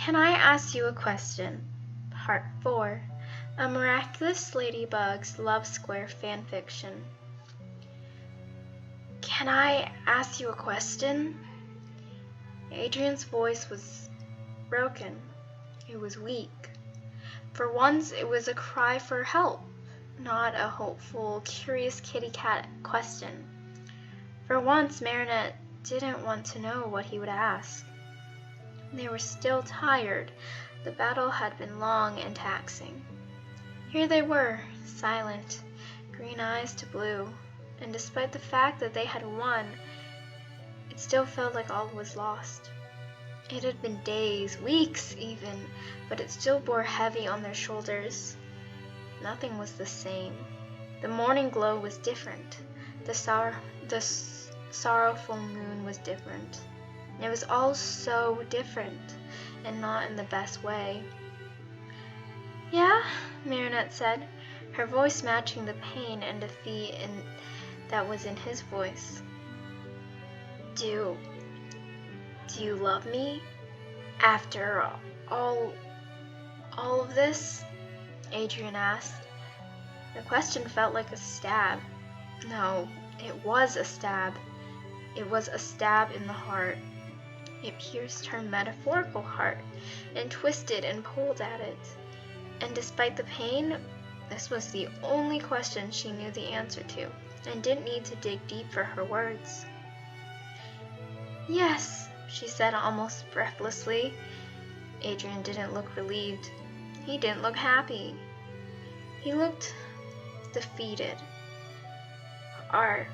Can I ask you a question? Part 4. A Miraculous Ladybug's Love Sqaure Fanfiction. Can I ask you a question? Adrien's voice was broken. It was weak. For once, it was a cry for help, not a hopeful, curious kitty cat question. For once, Marinette didn't want to know what he would ask. They were still tired. The battle had been long and taxing. Here they were, silent, green eyes to blue, and despite the fact that they had won, it still felt like all was lost. It had been days, weeks even, but it still bore heavy on their shoulders. Nothing was the same. The morning glow was different. The sorrowful moon was different. It was all so different, and not in the best way. "Yeah?" Marinette said, her voice matching the pain and defeat that was in his voice. Do you love me? After all of this?" Adrien asked. The question felt like a stab. No, it was a stab. It was a stab in the heart. It pierced her metaphorical heart and twisted and pulled at it. And despite the pain, this was the only question she knew the answer to and didn't need to dig deep for her words. "Yes," she said almost breathlessly. Adrien didn't look relieved. He didn't look happy. He looked defeated. Are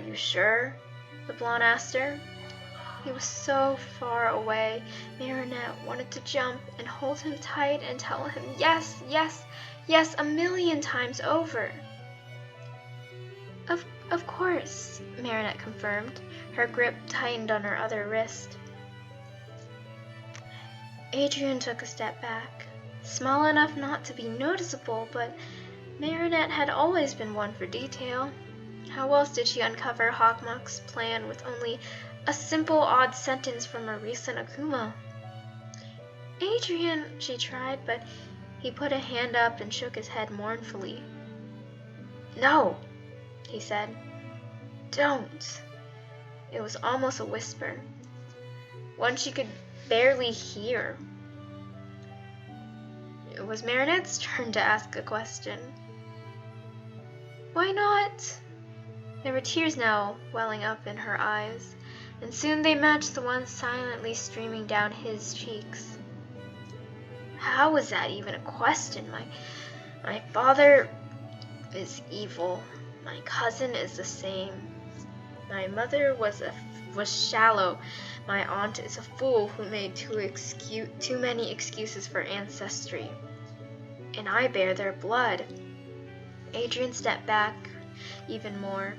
you sure?" the blonde asked her. He was so far away. Marinette wanted to jump and hold him tight and tell him yes, yes, yes 1,000,000 times over. Of course," Marinette confirmed. Her grip tightened on her other wrist. Adrien took a step back, small enough not to be noticeable, but Marinette had always been one for detail. How else did she uncover Hawkmock's plan with only a simple odd sentence from a recent Akuma? "Adrien," she tried, but he put a hand up and shook his head mournfully. "No," he said. "Don't." It was almost a whisper, one she could barely hear. It was Marinette's turn to ask a question. "Why not?" There were tears now welling up in her eyes, and soon they matched the ones silently streaming down his cheeks. "How was that even a question? My father is evil. My cousin is the same. My mother was shallow. My aunt is a fool who made too many excuses for ancestry. And I bear their blood." Adrien stepped back even more.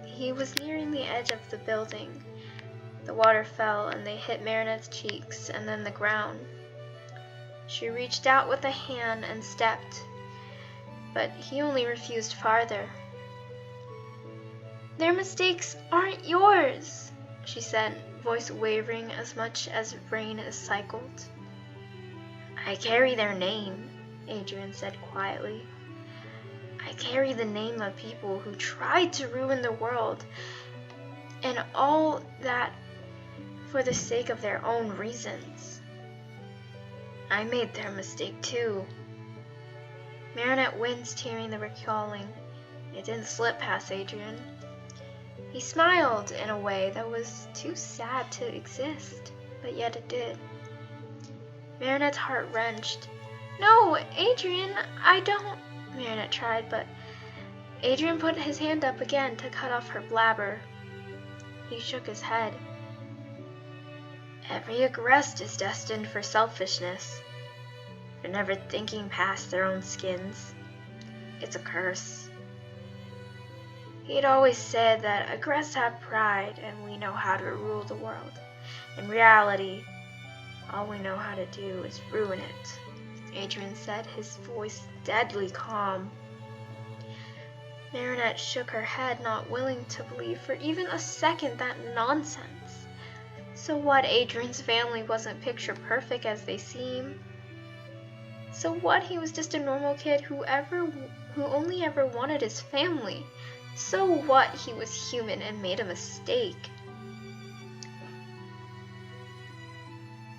He was nearing the edge of the building. The water fell and they hit Marinette's cheeks and then the ground. She reached out with a hand and stepped, but he only refused farther. "Their mistakes aren't yours," she said, voice wavering as much as rain is cycled. "I carry their name," Adrien said quietly. "I carry the name of people who tried to ruin the world, and all that for the sake of their own reasons. I made their mistake too." Marinette winced hearing the recalling. It didn't slip past Adrien. He smiled in a way that was too sad to exist, but yet it did. Marinette's heart wrenched. "No, Adrien, I don't," Marinette tried, but Adrien put his hand up again to cut off her blabber. He shook his head. "Every aggressed is destined for selfishness, for never thinking past their own skins. It's a curse. He'd always said that aggressed have pride and we know how to rule the world. In reality, all we know how to do is ruin it," Adrien said, his voice deadly calm. Marinette shook her head, not willing to believe for even a second that nonsense. So what, Adrien's family wasn't picture perfect as they seem? So what, he was just a normal kid who only ever wanted his family? So what, he was human and made a mistake?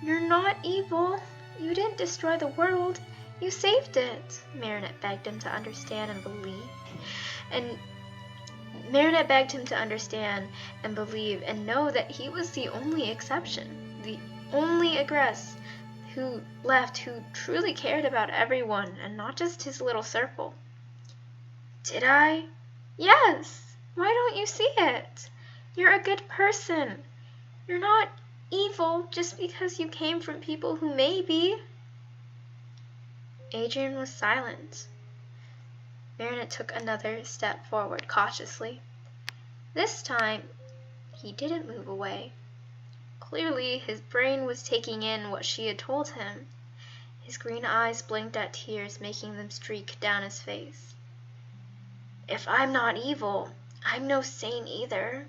You're not evil. You didn't destroy the world. You saved it. Marinette begged him to understand and believe. Marinette begged him to understand and believe and know that he was the only exception, the only aggressor who truly cared about everyone and not just his little circle. Did I? Yes. Why don't you see it? You're a good person. You're not evil just because you came from people who may be. Adrien was silent. Marinette took another step forward cautiously. This time, he didn't move away. Clearly, his brain was taking in what she had told him. His green eyes blinked at tears, making them streak down his face. If I'm not evil, I'm no saint either,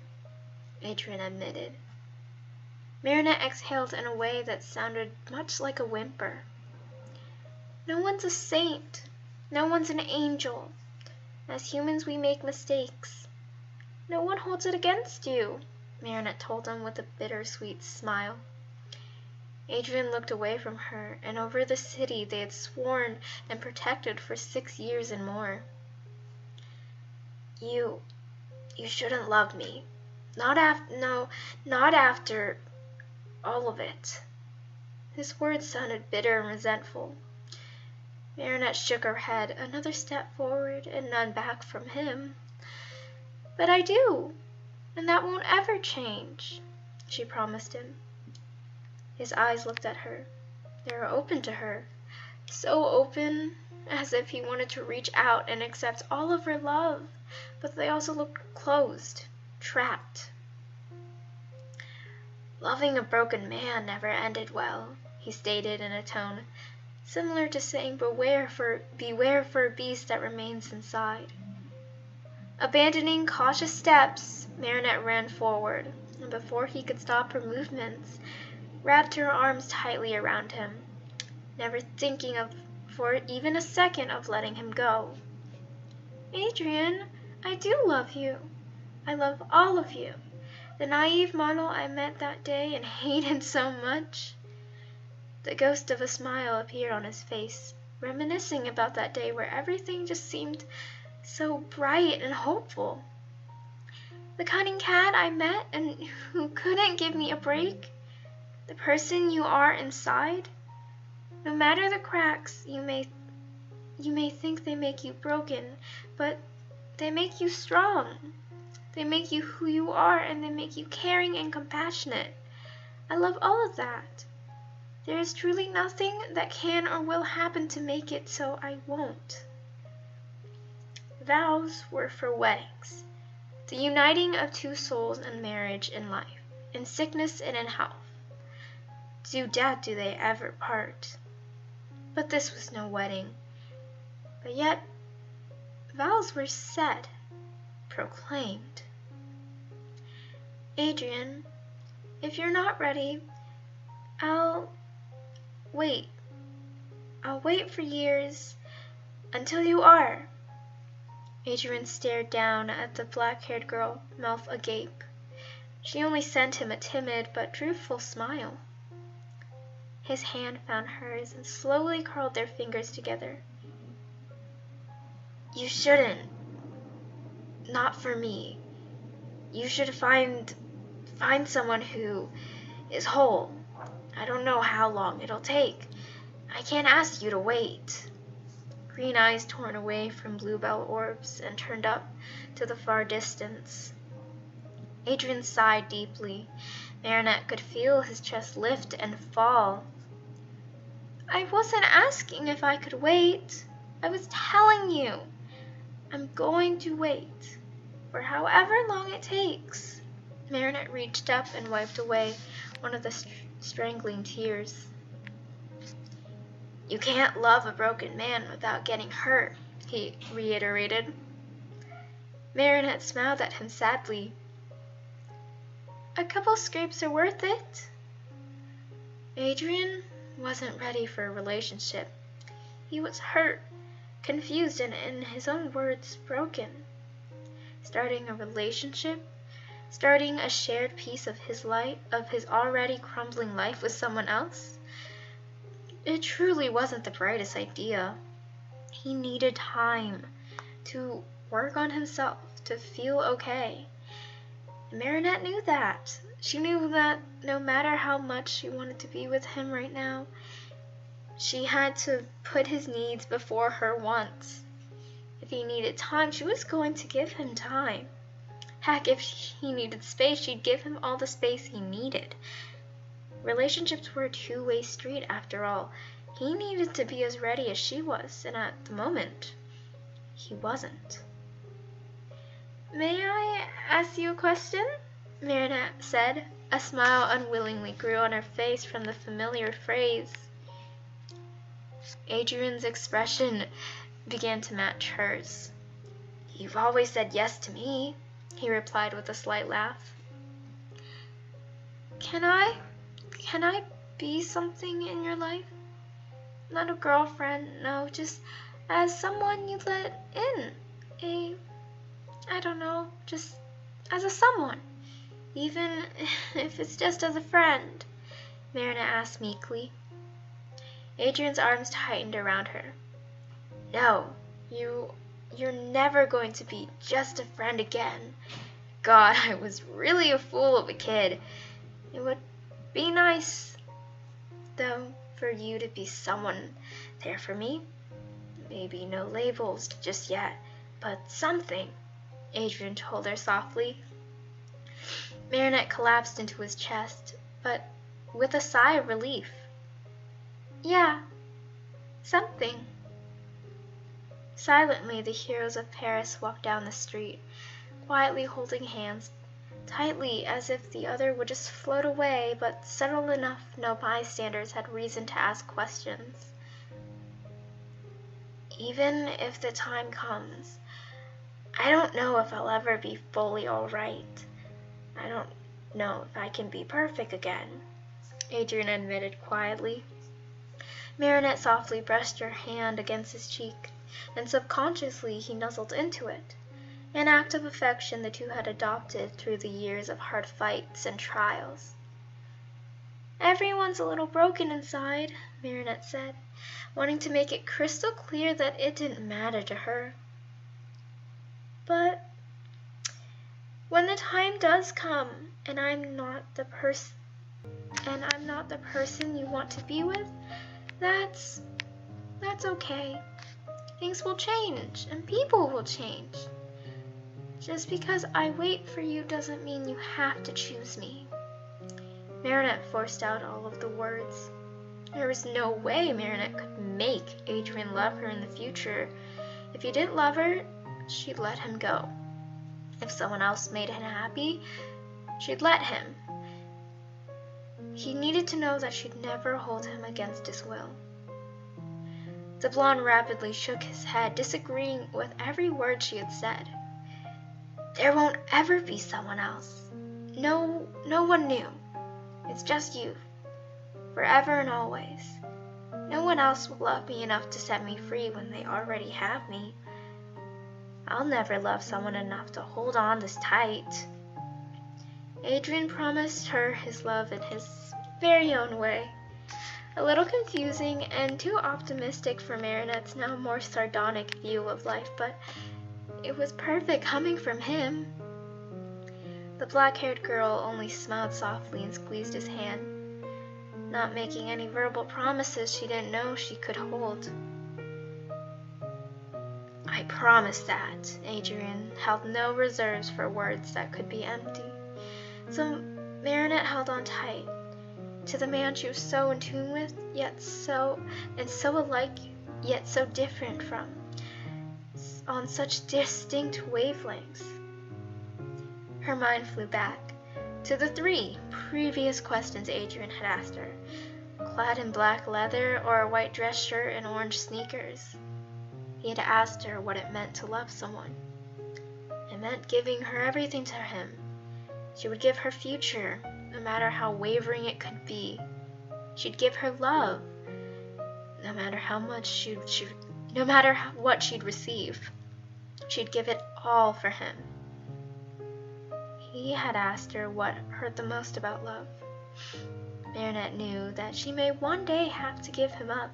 Adrien admitted. Marinette exhaled in a way that sounded much like a whimper. No one's a saint. No one's an angel. As humans, we make mistakes. No one holds it against you, Marinette told him with a bittersweet smile. Adrien looked away from her and over the city they had sworn and protected for 6 years and more. You shouldn't love me. Not after all of it. His words sounded bitter and resentful. Marinette shook her head, another step forward and none back from him. But I do, and that won't ever change, she promised him. His eyes looked at her. They were open to her, so open as if he wanted to reach out and accept all of her love, but they also looked closed, trapped. Loving a broken man never ended well, he stated in a tone similar to saying beware for a beast that remains inside. Abandoning cautious steps, Marinette ran forward, and before he could stop her movements, wrapped her arms tightly around him, never thinking for even a second of letting him go. Adrien, I do love you. I love all of you. The naive model I met that day and hated so much. The ghost of a smile appeared on his face, reminiscing about that day where everything just seemed so bright and hopeful. The cunning cat I met and who couldn't give me a break. The person you are inside. No matter the cracks, you may think they make you broken, but they make you strong. They make you who you are, and they make you caring and compassionate. I love all of that. There is truly nothing that can or will happen to make it so I won't. Vows were for weddings, the uniting of two souls in marriage and life, in sickness and in health. To death do they ever part. But this was no wedding. But yet, vows were said, proclaimed. Adrien, if you're not ready, I'll wait. I'll wait for years until you are. Adrien stared down at the black-haired girl, mouth agape. She only sent him a timid but truthful smile. His hand found hers and slowly curled their fingers together. You shouldn't. Not for me. You should find someone who is whole. I don't know how long it'll take. I can't ask you to wait. Green eyes torn away from bluebell orbs and turned up to the far distance. Adrien sighed deeply. Marinette could feel his chest lift and fall. I wasn't asking if I could wait. I was telling you. I'm going to wait. For however long it takes. Marinette reached up and wiped away one of the strangling tears. You can't love a broken man without getting hurt, he reiterated. Marinette smiled at him sadly. A couple scrapes are worth it, Adrien wasn't ready for a relationship. He was hurt, confused, and in his own words, broken. Starting a relationship, starting a shared piece of his life, of his already crumbling life with someone else, it truly wasn't the brightest idea. He needed time to work on himself, to feel okay. Marinette knew that. She knew that no matter how much she wanted to be with him right now, she had to put his needs before her wants. If he needed time, she was going to give him time. Heck, if he needed space, she'd give him all the space he needed. Relationships were a two-way street after all. He needed to be as ready as she was, and at the moment, he wasn't. "May I ask you a question?" Marinette said. A smile unwillingly grew on her face from the familiar phrase. Adrien's expression began to match hers. "You've always said yes to me," he replied with a slight laugh. Can I be something in your life? Not a girlfriend, no, just as someone you let in. I don't know, just as a someone. Even if it's just as a friend," Marinette asked meekly. Adrien's arms tightened around her. "No, you're never going to be just a friend again. God, I was really a fool of a kid. It would be nice, though, for you to be someone there for me. Maybe no labels just yet, but something," Adrien told her softly. Marinette collapsed into his chest, but with a sigh of relief. "Yeah, something." Silently, the heroes of Paris walked down the street, quietly holding hands, tightly as if the other would just float away, but subtle enough no bystanders had reason to ask questions. "Even if the time comes, I don't know if I'll ever be fully all right. I don't know if I can be perfect again," Adrien admitted quietly. Marinette softly brushed her hand against his cheek, and subconsciously he nuzzled into it, an act of affection the two had adopted through the years of hard fights and trials. "Everyone's a little broken inside," Marinette said, wanting to make it crystal clear that it didn't matter to her. "But when the time does come and I'm not the person you want to be with, that's okay. Things will change and people will change. Just because I wait for you doesn't mean you have to choose me." Marinette forced out all of the words. There was no way Marinette could make Adrien love her in the future. If he didn't love her, she'd let him go. If someone else made him happy, she'd let him. He needed to know that she'd never hold him against his will. The blonde rapidly shook his head, disagreeing with every word she had said. "There won't ever be someone else. No one new. It's just you. Forever and always. No one else will love me enough to set me free when they already have me. I'll never love someone enough to hold on this tight." Adrien promised her his love in his very own way. A little confusing and too optimistic for Marinette's now more sardonic view of life, but it was perfect coming from him. The black-haired girl only smiled softly and squeezed his hand, not making any verbal promises she didn't know she could hold. "I promise that." Adrien held no reserves for words that could be empty. So Marinette held on tight to the man she was so in tune with, yet so alike, yet so different from, on such distinct wavelengths. Her mind flew back to the 3 previous questions Adrien had asked her, clad in black leather or a white dress shirt and orange sneakers. He had asked her what it meant to love someone. It meant giving her everything to him. She would give her future, no matter how wavering it could be. She'd give her love, no matter what she'd receive. She'd give it all for him. He had asked her what hurt the most about love. Adrienette knew that she may one day have to give him up,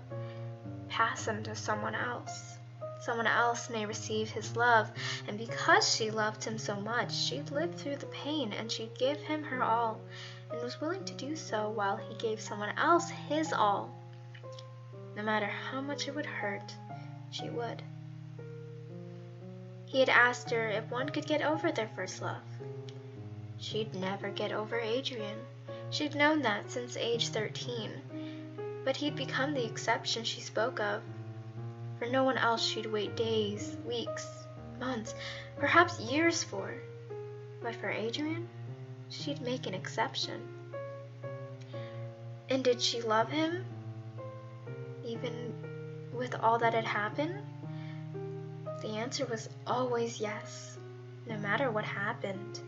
pass him to someone else. Someone else may receive his love, and because she loved him so much, she'd live through the pain and she'd give him her all, and was willing to do so while he gave someone else his all. No matter how much it would hurt, she would. He had asked her if one could get over their first love. She'd never get over Adrien. She'd known that since age 13, but he'd become the exception she spoke of. For no one else she'd wait days, weeks, months, perhaps years for. But for Adrien, she'd make an exception. And did she love him? Even with all that had happened? The answer was always yes, no matter what happened.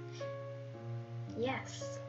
Yes.